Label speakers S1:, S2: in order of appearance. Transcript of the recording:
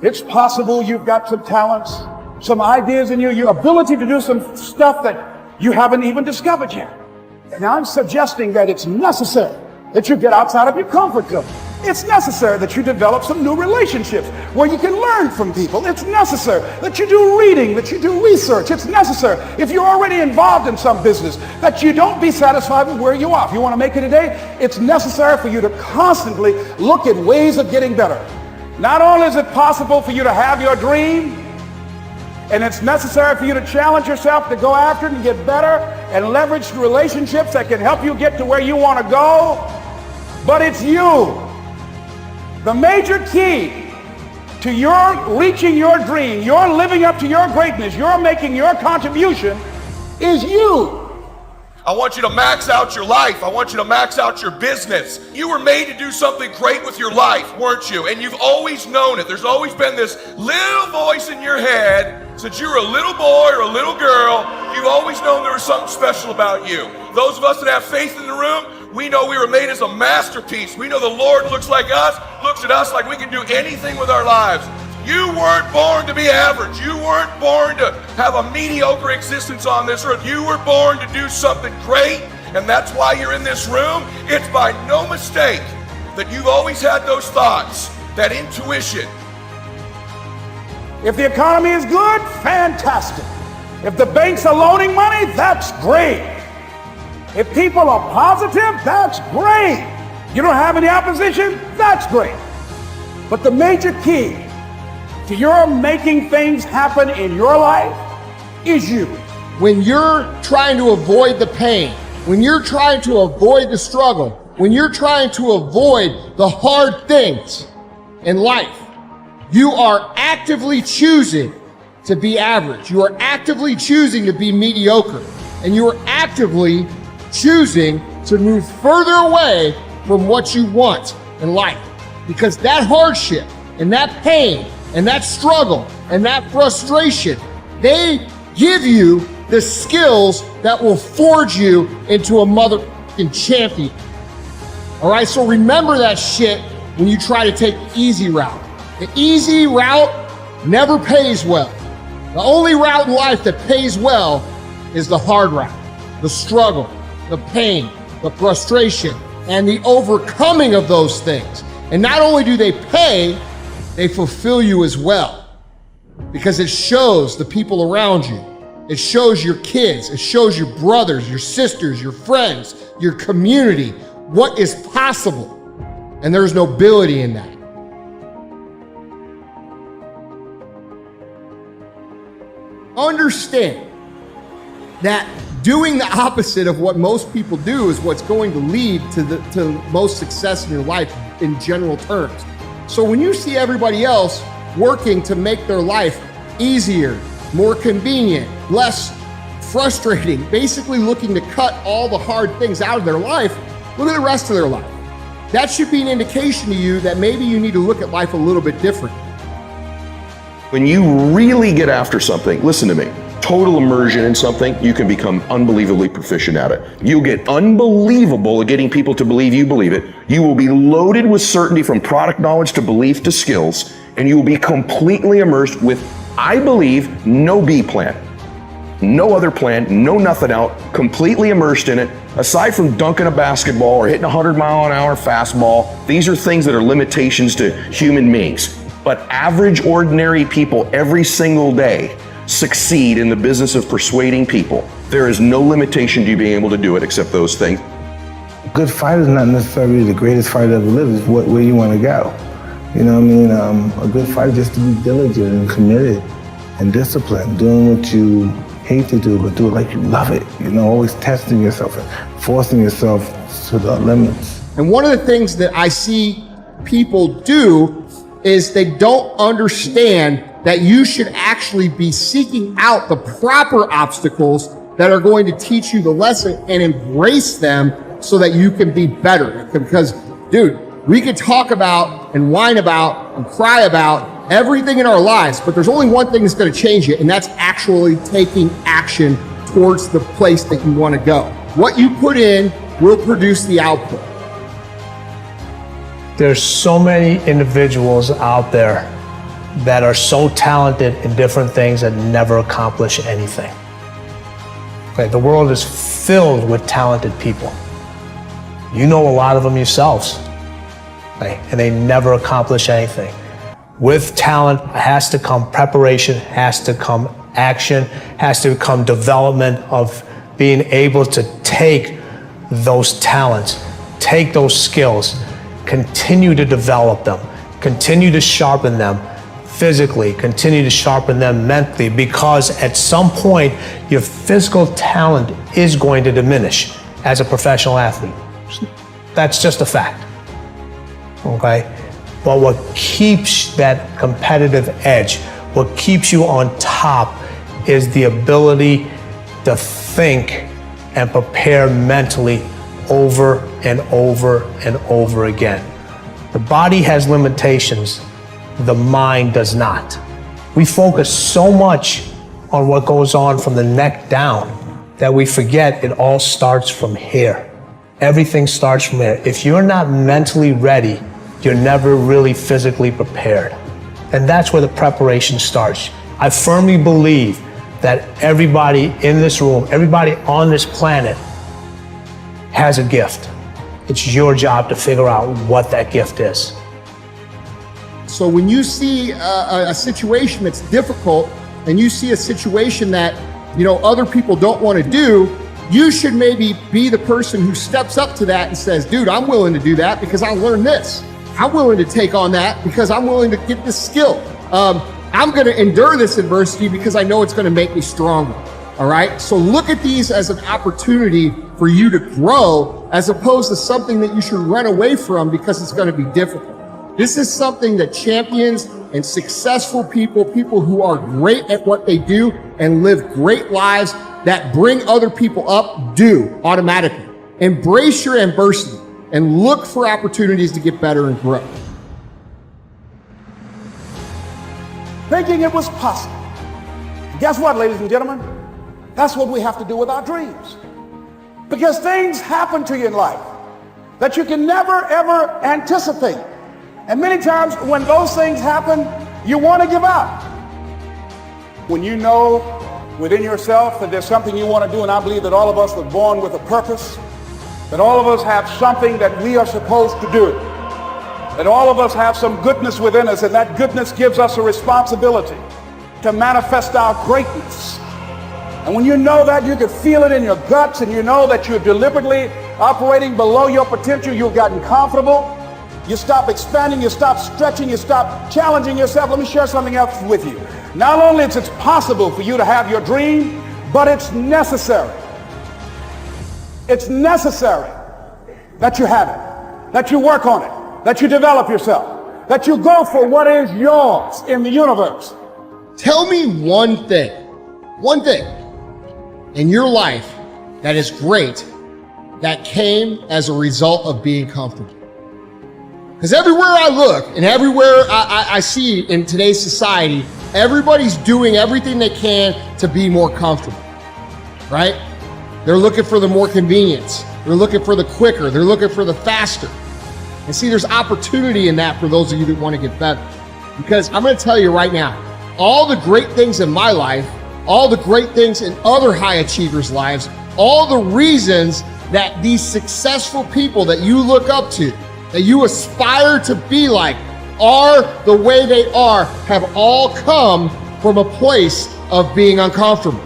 S1: It's possible you've got some talents, some ideas in you, your ability to do some stuff that you haven't even discovered yet. Now I'm suggesting that it's necessary that you get outside of your comfort zone. It's necessary that you develop some new relationships where you can learn from people. It's necessary that you do reading, that you do research. It's necessary, if you're already involved in some business, that you don't be satisfied with where you are. If you want to make it today, it's necessary for you to constantly look at ways of getting better. Not only is it possible for you to have your dream, and it's necessary for you to challenge yourself to go after it and get better and leverage relationships that can help you get to where you want to go, but it's you. The major key to your reaching your dream, your living up to your greatness, your making your contribution is you.
S2: I want you to max out your life. I want you to max out your business. You were made to do something great with your life, weren't you? And you've always known it. There's always been this little voice in your head since you were a little boy or a little girl. You've always known there was something special about you. Those of us that have faith in the room, we know we were made as a masterpiece. We know the Lord looks at us like we can do anything with our lives. You weren't born to be average. You weren't born to have a mediocre existence on this earth. You were born to do something great, and that's why you're in this room. It's by no mistake that you've always had those thoughts, that intuition.
S1: If the economy is good, fantastic. If the banks are loaning money, that's great. If people are positive, that's great. You don't have any opposition, that's great. But the major key to your making things happen in your life is you.
S3: When you're trying to avoid the pain, when you're trying to avoid the struggle, when you're trying to avoid the hard things in life, you are actively choosing to be average. You are actively choosing to be mediocre. And you are actively choosing to move further away from what you want in life. Because that hardship and that pain and that struggle and that frustration, they give you the skills that will forge you into a motherfucking champion. All right, so remember that shit when you try to take the easy route. The easy route never pays well. The only route in life that pays well is the hard route, the struggle, the pain, the frustration, and the overcoming of those things. And not only do they pay, they fulfill you as well, because it shows the people around you. It shows your kids, it shows your brothers, your sisters, your friends, your community, what is possible. And there's nobility in that. Understand that doing the opposite of what most people do is what's going to lead to most success in your life in general terms. So when you see everybody else working to make their life easier, more convenient, less frustrating, basically looking to cut all the hard things out of their life, look at the rest of their life. That should be an indication to you that maybe you need to look at life a little bit different.
S4: When you really get after something, listen to me, total immersion in something, you can become unbelievably proficient at it. You'll get unbelievable at getting people to believe you believe it. You will be loaded with certainty from product knowledge to belief to skills, and you will be completely immersed with, I believe, no B plan. No other plan, no nothing out, completely immersed in it. Aside from dunking a basketball or hitting a 100-mile-an-hour fastball, these are things that are limitations to human beings. But average, ordinary people every single day succeed in the business of persuading people. There is no limitation to you being able to do it except those things.
S5: A good fighter is not necessarily the greatest fighter ever lived, it's where you want to go. You know what I mean? A good fighter just to be diligent and committed and disciplined, doing what you hate to do, but do it like you love it. You know, always testing yourself and forcing yourself to the limits.
S3: And one of the things that I see people do is they don't understand that you should actually be seeking out the proper obstacles that are going to teach you the lesson and embrace them so that you can be better. Because, dude, we could talk about and whine about and cry about everything in our lives, but there's only one thing that's going to change it, and that's actually taking action towards the place that you want to go. What you put in will produce the output.
S6: There's so many individuals out there that are so talented in different things that never accomplish anything. Okay, the world is filled with talented people. You know a lot of them yourselves, okay, and they never accomplish anything. With talent has to come preparation, has to come action, has to come development of being able to take those talents, take those skills, continue to develop them, continue to sharpen them physically, continue to sharpen them mentally, because at some point your physical talent is going to diminish as a professional athlete. That's just a fact, okay? But what keeps that competitive edge, what keeps you on top, is the ability to think and prepare mentally over and over and over again. The body has limitations, the mind does not. We focus so much on what goes on from the neck down that we forget it all starts from here. Everything starts from here. If you're not mentally ready, you're never really physically prepared. And that's where the preparation starts. I firmly believe that everybody in this room, everybody on this planet has a gift. It's your job to figure out what that gift is.
S3: So when you see a situation that's difficult and you see a situation that, other people don't want to do, you should maybe be the person who steps up to that and says, dude, I'm willing to do that because I learned this. I'm willing to take on that because I'm willing to get this skill. I'm going to endure this adversity because I know it's going to make me stronger. All right. So look at these as an opportunity for you to grow, as opposed to something that you should run away from because it's going to be difficult. This is something that champions and successful people who are great at what they do and live great lives that bring other people up do automatically. Embrace your adversity and look for opportunities to get better and grow.
S1: Thinking it was possible. Guess what, ladies and gentlemen? That's what we have to do with our dreams. Because things happen to you in life that you can never, ever anticipate. And many times when those things happen, you want to give up. When you know within yourself that there's something you want to do, and I believe that all of us were born with a purpose, that all of us have something that we are supposed to do, that all of us have some goodness within us, and that goodness gives us a responsibility to manifest our greatness. And when you know that, you can feel it in your guts, and you know that you're deliberately operating below your potential, you've gotten comfortable, you stop expanding, you stop stretching, you stop challenging yourself. Let me share something else with you. Not only is it possible for you to have your dream, but it's necessary. It's necessary that you have it, that you work on it, that you develop yourself, that you go for what is yours in the universe.
S3: Tell me one thing in your life that is great that came as a result of being comfortable. Because everywhere I look and everywhere I see in today's society, everybody's doing everything they can to be more comfortable, right? They're looking for the more convenience. They're looking for the quicker. They're looking for the faster. And see, there's opportunity in that for those of you that want to get better. Because I'm going to tell you right now, all the great things in my life, all the great things in other high achievers' lives, all the reasons that these successful people that you look up to, that you aspire to be like, are the way they are, have all come from a place of being uncomfortable.